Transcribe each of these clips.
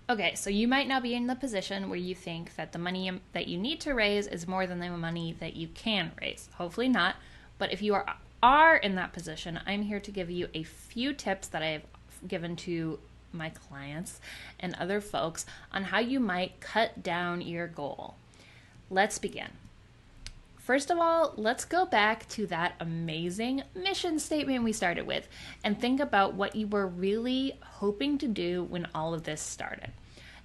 Okay, so you might now be in the position where you think that the money that you need to raise is more than the money that you can raise. Hopefully not, but if you are in that position, I'm here to give you a few tips that I've given to my clients and other folks on how you might cut down your goal. Let's begin. First of all, let's go back to that amazing mission statement we started with and think about what you were really hoping to do when all of this started.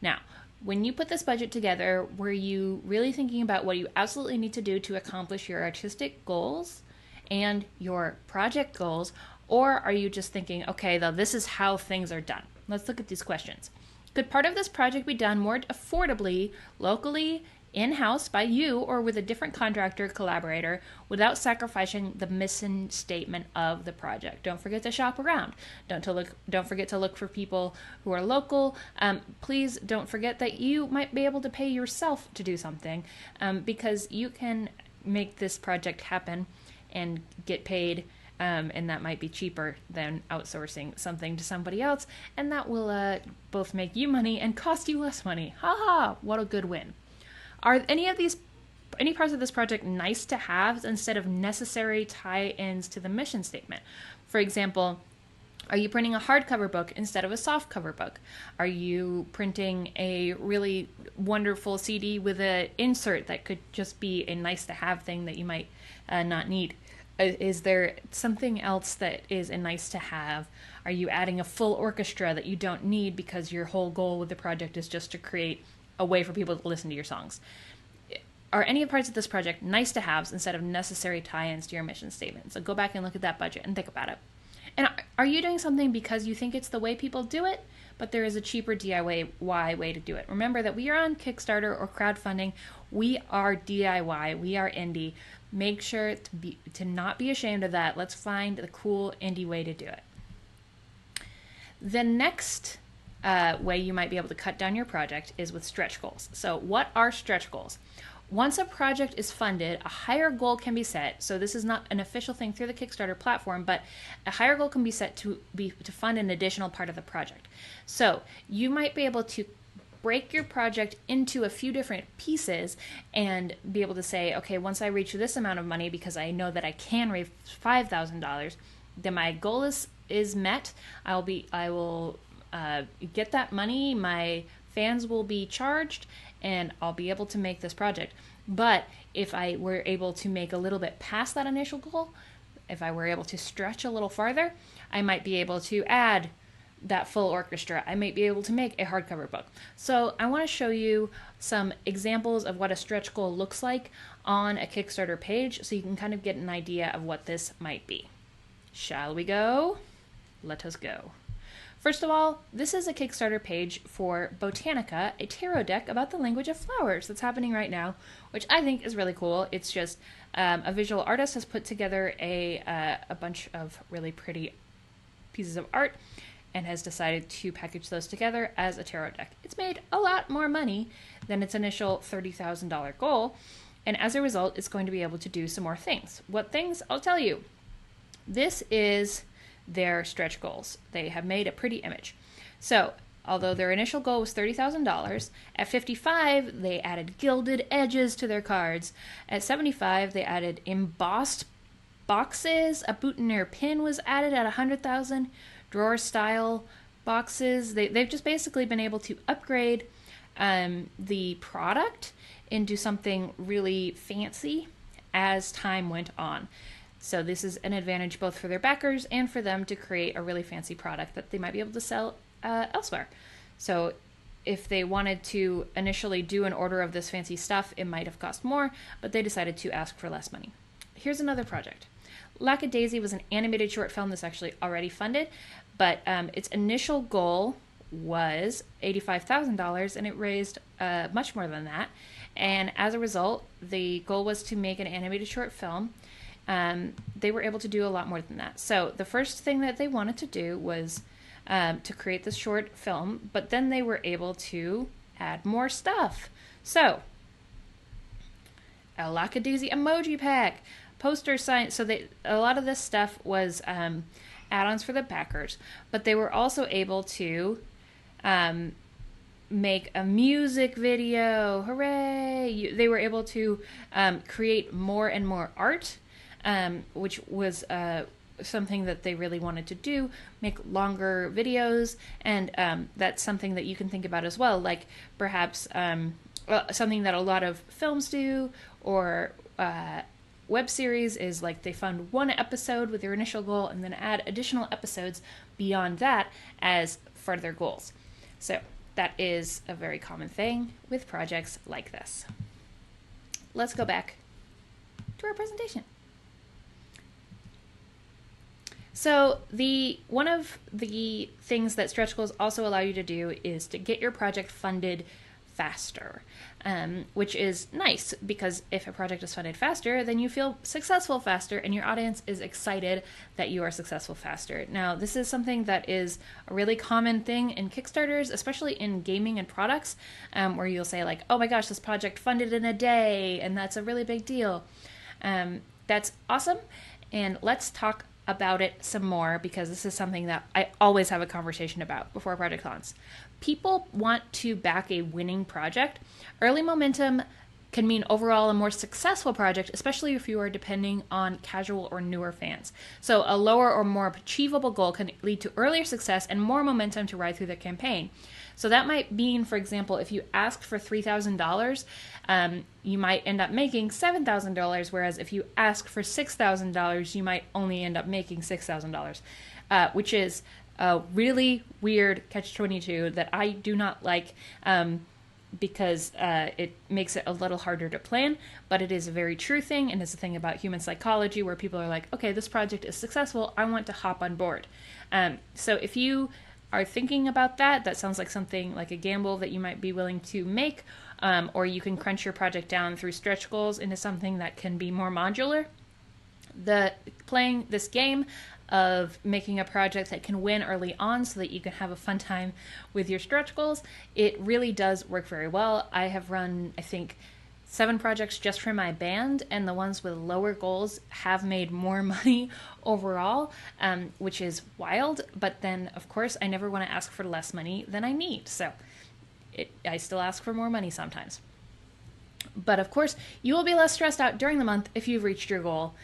Now, when you put this budget together, were you really thinking about what you absolutely need to do to accomplish your artistic goals and your project goals? Or are you just thinking, okay, though, this is how things are done? Let's look at these questions. Could part of this project be done more affordably, locally, in-house by you or with a different contractor collaborator without sacrificing the mission statement of the project? Don't forget to shop around. Don't forget to look for people who are local. Please don't forget that you might be able to pay yourself to do something, because you can make this project happen and get paid, and that might be cheaper than outsourcing something to somebody else, and that will both make you money and cost you less money. Ha ha! What a good win. Are any parts of this project nice to have instead of necessary tie-ins to the mission statement? For example, are you printing a hardcover book instead of a softcover book? Are you printing a really wonderful CD with an insert that could just be a nice to have thing that you might not need? Is there something else that is a nice to have? Are you adding a full orchestra that you don't need because your whole goal with the project is just to create a way for people to listen to your songs? Are any of the parts of this project nice to haves instead of necessary tie-ins to your mission statement? So go back and look at that budget and think about it. And are you doing something because you think it's the way people do it, but there is a cheaper DIY way to do it? Remember that we are on Kickstarter or crowdfunding. We are DIY. We are indie. Make sure to not be ashamed of that. Let's find the cool indie way to do it. The next way you might be able to cut down your project is with stretch goals. So what are stretch goals? Once a project is funded, a higher goal can be set. So this is not an official thing through the Kickstarter platform, but a higher goal can be set to fund an additional part of the project. So you might be able to break your project into a few different pieces and be able to say, okay, once I reach this amount of money, because I know that I can raise $5,000, then my goal is met. I will get that money. My fans will be charged, and I'll be able to make this project. But if I were able to make a little bit past that initial goal, if I were able to stretch a little farther, I might be able to add that full orchestra. I might be able to make a hardcover book. So I want to show you some examples of what a stretch goal looks like on a Kickstarter page so you can kind of get an idea of what this might be. Shall we go? Let us go. First of all, this is a Kickstarter page for Botanica, a tarot deck about the language of flowers that's happening right now, which I think is really cool. It's just a visual artist has put together a bunch of really pretty pieces of art and has decided to package those together as a tarot deck. It's made a lot more money than its initial $30,000 goal, and as a result, it's going to be able to do some more things. What things? I'll tell you. This is their stretch goals. They have made a pretty image. So, although their initial goal was $30,000, at 55 they added gilded edges to their cards. At 75 they added embossed boxes. A boutonniere pin was added at 100,000. Drawer style boxes. They've just basically been able to upgrade the product into something really fancy as time went on. So this is an advantage both for their backers and for them to create a really fancy product that they might be able to sell elsewhere. So if they wanted to initially do an order of this fancy stuff, it might have cost more, but they decided to ask for less money. Here's another project. Lackadaisy was an animated short film that's actually already funded, but its initial goal was $85,000 and it raised much more than that. And as a result, the goal was to make an animated short film. They were able to do a lot more than that. So the first thing that they wanted to do was to create this short film, but then they were able to add more stuff. So a Lackadaisy emoji pack, poster sign. So a lot of this stuff was add-ons for the backers, but they were also able to make a music video. Hooray! They were able to create more and more art, which was something that they really wanted to do, make longer videos. And that's something that you can think about as well, like perhaps something that a lot of films do, or web series, is like they fund one episode with their initial goal and then add additional episodes beyond that as further goals. So that is a very common thing with projects like this. Let's go back to our presentation. So one of the things that stretch goals also allow you to do is to get your project funded faster, which is nice, because if a project is funded faster, then you feel successful faster and your audience is excited that you are successful faster. Now, this is something that is a really common thing in Kickstarters, especially in gaming and products, where you'll say like, oh my gosh, this project funded in a day, and that's a really big deal. That's awesome, and let's talk about it some more, because this is something that I always have a conversation about before project launch. People want to back a winning project. Early momentum can mean overall a more successful project, especially if you are depending on casual or newer fans. So a lower or more achievable goal can lead to earlier success and more momentum to ride through the campaign. So that might mean, for example, if you asked for $3,000, you might end up making $7,000, whereas if you ask for $6,000, you might only end up making $6,000, which is a really weird catch-22 that I do not like, because it makes it a little harder to plan, but it is a very true thing, and it's a thing about human psychology where people are like, okay, this project is successful, I want to hop on board. So if you are thinking about that, that sounds like something like a gamble that you might be willing to make, or you can crunch your project down through stretch goals into something that can be more modular. Playing this game of making a project that can win early on so that you can have a fun time with your stretch goals, it really does work very well. I have run, I think, 7 projects just for my band, and the ones with lower goals have made more money overall, which is wild. But then, of course, I never want to ask for less money than I need, so I still ask for more money sometimes. But of course, you will be less stressed out during the month if you've reached your goal,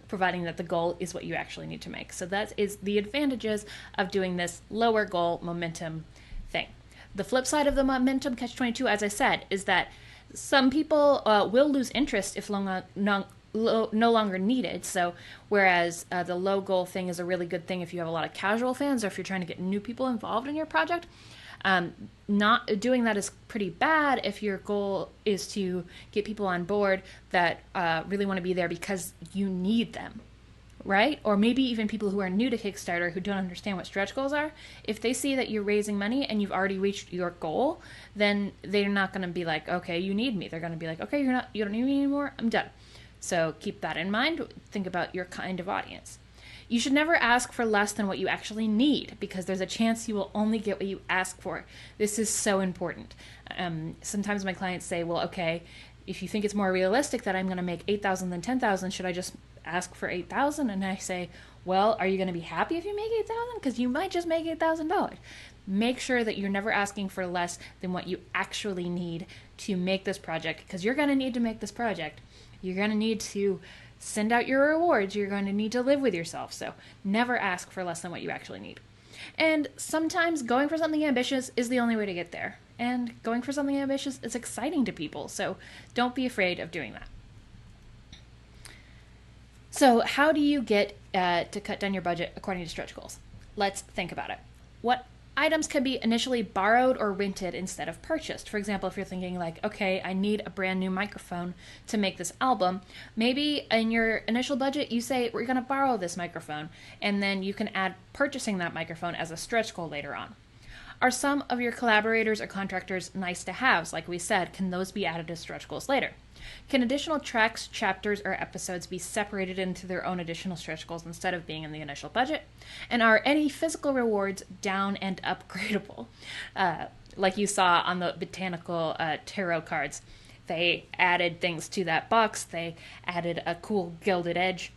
providing that the goal is what you actually need to make. So that is the advantages of doing this lower goal momentum thing. The flip side of the momentum catch-22, as I said, is that some people will lose interest if no longer needed. So whereas the low goal thing is a really good thing if you have a lot of casual fans, or if you're trying to get new people involved in your project, not doing that is pretty bad if your goal is to get people on board that really want to be there because you need them, right? Or maybe even people who are new to Kickstarter who don't understand what stretch goals are. If they see that you're raising money and you've already reached your goal, then they're not going to be like, okay, you need me. They're going to be like, okay, you don't need me anymore, I'm done. So keep that in mind. Think about your kind of audience. You should never ask for less than what you actually need, because there's a chance you will only get what you ask for. This is so important. Sometimes my clients say, well, okay, if you think it's more realistic that I'm going to make $8,000 than $10,000, should I just ask for $8,000? And I say, well, are you going to be happy if you make $8,000? Because you might just make $8,000. Make sure that you're never asking for less than what you actually need to make this project, because you're going to need to make this project. You're going to need to send out your rewards. You're going to need to live with yourself. So never ask for less than what you actually need. And sometimes going for something ambitious is the only way to get there. And going for something ambitious is exciting to people. So don't be afraid of doing that. So how do you get to cut down your budget according to stretch goals? Let's think about it. What items can be initially borrowed or rented instead of purchased? For example, if you're thinking like, okay, I need a brand new microphone to make this album, maybe in your initial budget you say, we're going to borrow this microphone, and then you can add purchasing that microphone as a stretch goal later on. Are some of your collaborators or contractors nice to haves? Like we said, can those be added as stretch goals later? Can additional tracks, chapters, or episodes be separated into their own additional stretch goals instead of being in the initial budget? And are any physical rewards down and upgradable? Like you saw on the botanical tarot cards. They added things to that box. They added a cool gilded edge.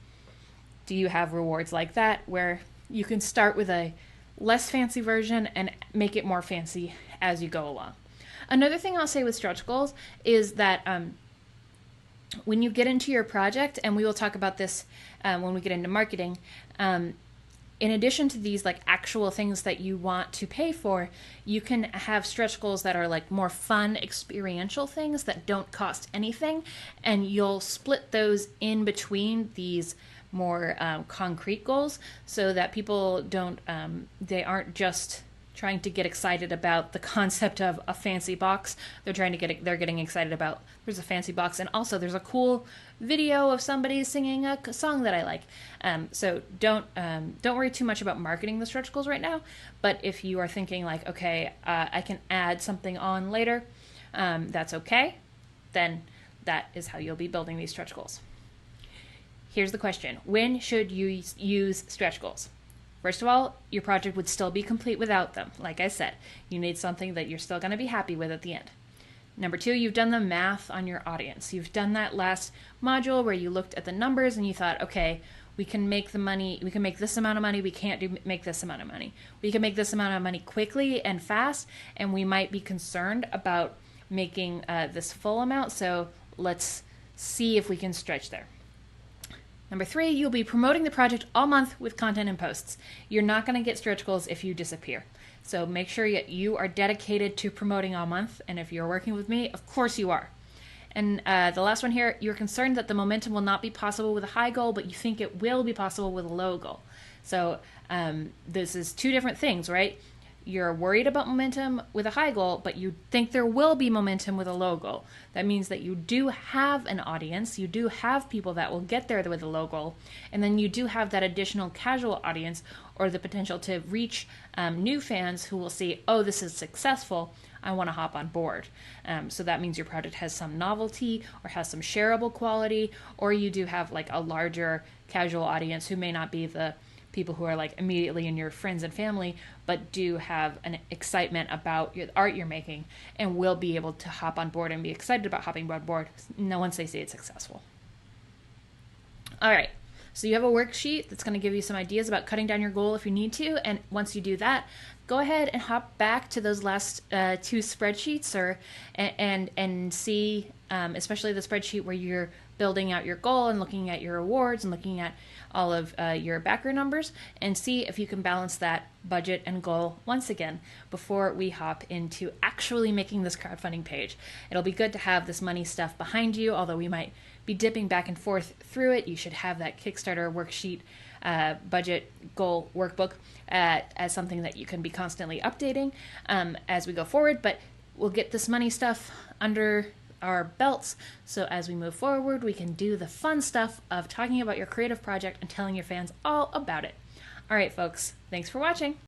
Do you have rewards like that where you can start with a less fancy version and make it more fancy as you go along? Another thing I'll say with stretch goals is that when you get into your project, and we will talk about this when we get into marketing, in addition to these like actual things that you want to pay for, you can have stretch goals that are like more fun, experiential things that don't cost anything, and you'll split those in between these more concrete goals so that people don't, they aren't just trying to get excited about the concept of a fancy box. They're getting excited about there's a fancy box, and also there's a cool video of somebody singing a song that I like. So don't worry too much about marketing the stretch goals right now. But if you are thinking like, okay, I can add something on later, that's okay. Then that is how you'll be building these stretch goals. Here's the question: when should you use stretch goals? First of all, your project would still be complete without them. Like I said, you need something that you're still going to be happy with at the end. Number two, you've done the math on your audience. You've done that last module where you looked at the numbers and you thought, okay, we can make the money, we can make this amount of money, we can't make this amount of money. We can make this amount of money quickly and fast, and we might be concerned about making this full amount, so let's see if we can stretch there. Number three, you'll be promoting the project all month with content and posts. You're not going to get stretch goals if you disappear. So make sure you are dedicated to promoting all month. And if you're working with me, of course you are. And the last one here, you're concerned that the momentum will not be possible with a high goal, but you think it will be possible with a low goal. So this is two different things, right? You're worried about momentum with a high goal, but you think there will be momentum with a low goal. That means that you do have an audience, you do have people that will get there with a low goal, and then you do have that additional casual audience or the potential to reach new fans who will see, oh, this is successful, I want to hop on board. So that means your project has some novelty or has some shareable quality, or you do have like a larger casual audience who may not be the people who are like immediately in your friends and family, but do have an excitement about the art you're making and will be able to hop on board and be excited about hopping on board once they see it's successful. All right, so you have a worksheet that's going to give you some ideas about cutting down your goal if you need to, and once you do that, go ahead and hop back to those last two spreadsheets and see, especially the spreadsheet where you're building out your goal and looking at your awards and looking at all of your backer numbers, and see if you can balance that budget and goal once again before we hop into actually making this crowdfunding page. It'll be good to have this money stuff behind you, although we might be dipping back and forth through it. You should have that Kickstarter worksheet, budget goal workbook as something that you can be constantly updating as we go forward, but we'll get this money stuff under our belts, so as we move forward we can do the fun stuff of talking about your creative project and telling your fans all about it. All right folks, thanks for watching.